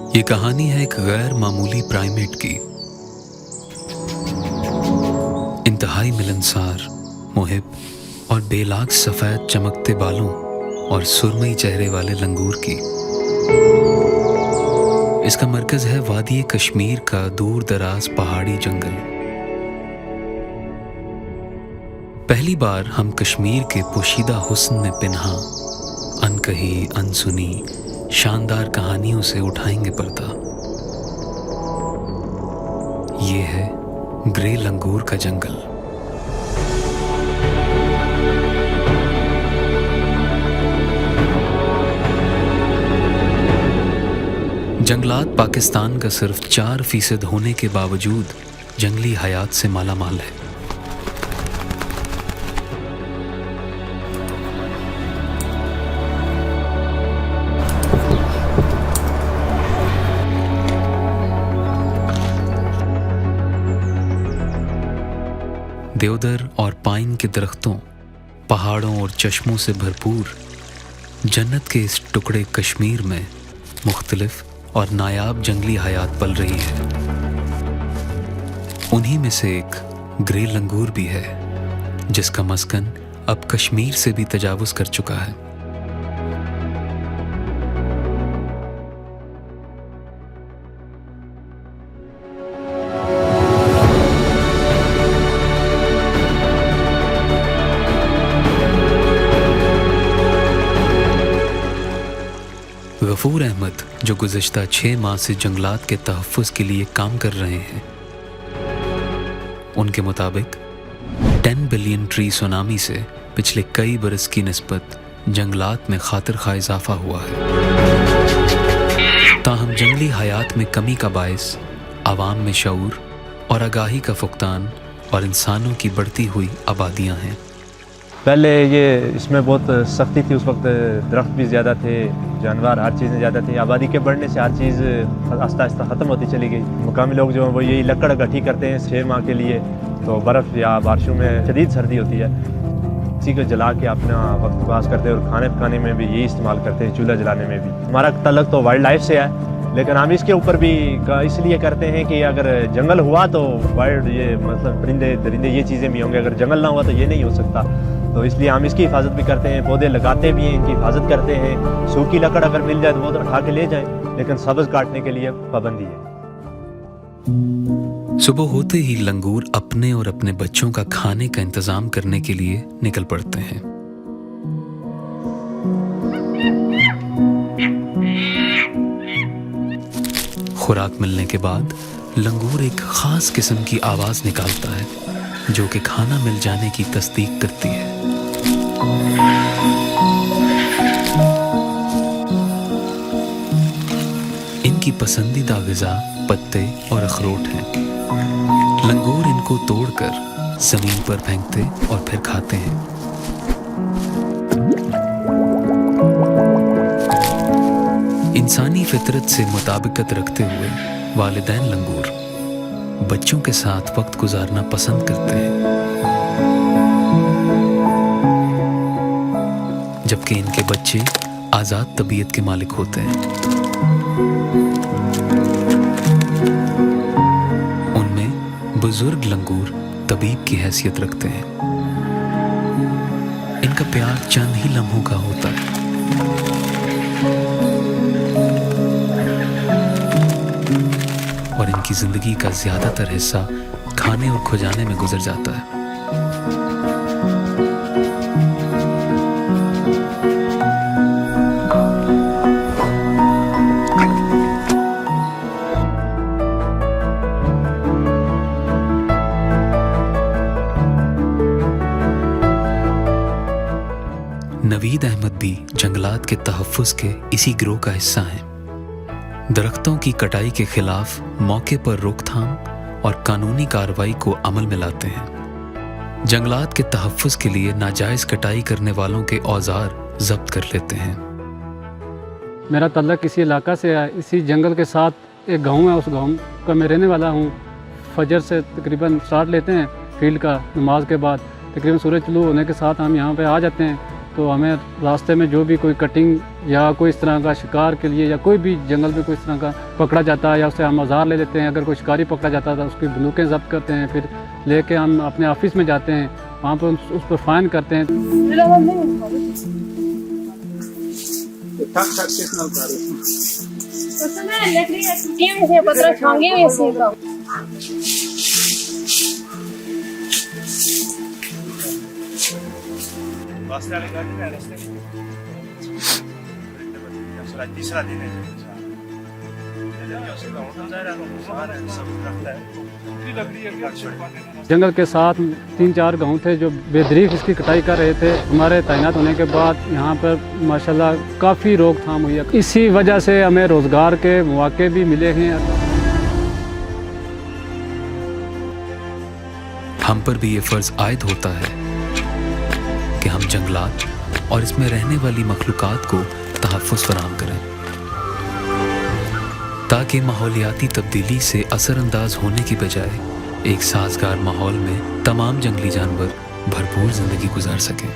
ये कहानी है एक गैर मामूली प्राइमेट की। इंतहाई मिलनसार, मुहिब और बेलाग सफेद चमकते बालों और सुरमई चेहरे वाले लंगूर की। इसका मरकज है वादी कश्मीर का दूर दराज पहाड़ी जंगल। पहली बार हम कश्मीर के पोशीदा हुस्न में पिन्हा, अनकही अनसुनी शानदार कहानियों से उठाएंगे पर्दा। ये है ग्रे लंगूर का जंगल। जंगलात पाकिस्तान का सिर्फ 4% होने के बावजूद जंगली हयात से मालामाल है। देवदार और पाइन के दरख्तों, पहाड़ों और चश्मों से भरपूर जन्नत के इस टुकड़े कश्मीर में मुख्तलिफ और नायाब जंगली हयात पल रही है। उन्हीं में से एक ग्रे लंगूर भी है, जिसका मस्कन अब कश्मीर से भी तजावुज़ कर चुका है। गफूर अहमद, जो गुज़िश्ता 6 माह से जंगलात के तहफ़्फ़ुज़ के लिए काम कर रहे हैं, उनके मुताबिक 10 बिलियन ट्री सुनामी से पिछले कई बरस की निस्बत जंगलात में खातिर खा इजाफा हुआ है। ताहम जंगली हयात में कमी का बायस आवाम में शऊर और आगाही का फुकदान और इंसानों की बढ़ती हुई आबादियाँ हैं। पहले ये इसमें बहुत सख्ती थी, उस वक्त दरख्त भी ज़्यादा थे, जानवर हर चीज़ें ज़्यादा थी। आबादी के बढ़ने से हर चीज़ आस्ता आस्ता ख़त्म होती चली गई। मुकामी लोग जो हैं वो यही लकड़ इकट्ठी करते हैं 6 माह के लिए, तो बर्फ़ या बारिशों में शदीद सर्दी होती है, इसी को जला के अपना वक्त पास करते हैं। और खाने पकाने में भी यही इस्तेमाल करते हैं, चूल्हा जलाने में भी। हमारा तल्लुक़ तो वाइल्ड लाइफ से है, लेकिन हम इसके ऊपर भी इसलिए करते हैं कि अगर जंगल हुआ तो वाइल्ड ये मतलब परिंदे दरिंदे ये चीज़ें भी होंगे, अगर जंगल ना हुआ तो ये नहीं हो सकता। तो इसलिए हम इसकी हिफाजत भी करते हैं, पौधे लगाते भी हैं, इनकी हिफाजत करते हैं। सूखी लकड़ अगर मिल जाए तो वो तो उठा के ले जाएं, लेकिन सब्ज़ काटने के लिए पाबंदी है। सुबह होते ही लंगूर अपने और अपने बच्चों का खाने का इंतजाम करने के लिए निकल पड़ते हैं। खुराक मिलने के बाद लंगूर एक खास किस्म की आवाज निकालता है, जो कि खाना मिल जाने की तस्दीक करती है। इनकी पसंदीदा ग़िज़ा पत्ते और अखरोट हैं। लंगूर इनको तोड़कर ज़मीन पर फेंकते और फिर खाते हैं। इंसानी फितरत से मुताबिकत रखते हुए वालिदैन लंगूर बच्चों के साथ वक्त गुजारना पसंद करते हैं, जबकि इनके बच्चे आज़ाद तबीयत के मालिक होते हैं। उनमें बुजुर्ग लंगूर तबीब की हैसियत रखते हैं। इनका प्यार चंद ही लम्हों का होता है। और इनकी जिंदगी का ज्यादातर हिस्सा खाने और खुजाने में गुजर जाता है। नवीद अहमद भी जंगलात के तहफ़्फ़ुज़ के इसी गिरोह का हिस्सा हैं। दरख्तों की कटाई के खिलाफ मौके पर रोकथाम और कानूनी कार्रवाई को अमल में लाते हैं। जंगलात के तहफ़्फ़ुज़ के लिए नाजायज़ कटाई करने वालों के औजार जब्त कर लेते हैं। मेरा तल्लुक़ इसी इलाका से है, इसी जंगल के साथ एक गांव है, उस गांव का मैं रहने वाला हूं। फजर से तकरीबन स्टार्ट लेते हैं फील्ड का, नमाज के बाद तकरीबन सूरज तुलू होने के साथ हम यहां पे आ जाते हैं। तो हमें रास्ते में जो भी कोई कटिंग या कोई इस तरह का शिकार के लिए या कोई भी जंगल में कोई इस तरह का पकड़ा जाता है या उससे हम औजार ले लेते हैं। अगर कोई शिकारी पकड़ा जाता है तो उसकी बंदूकें जब्त करते हैं, फिर लेके हम अपने ऑफिस में जाते हैं, वहाँ पर उस पर फाइन करते हैं। तीसरा दिन है। जंगल के साथ 3-4 गांव थे जो बेदरीक इसकी कटाई कर रहे थे। हमारे तैनात होने के बाद यहाँ पर माशाल्लाह काफ़ी रोकथाम हुई है। इसी वजह से हमें रोज़गार के मौके भी मिले हैं। हम पर भी ये फ़र्ज़ आयद होता है कि हम जंगलात और इसमें रहने वाली मखलूक़ात को तहफ़्फ़ुज़ फराहम करें ताकि माहौलियाती तब्दीली से असरअंदाज होने की बजाय एक साज़गार माहौल में तमाम जंगली जानवर भरपूर ज़िंदगी गुजार सकें।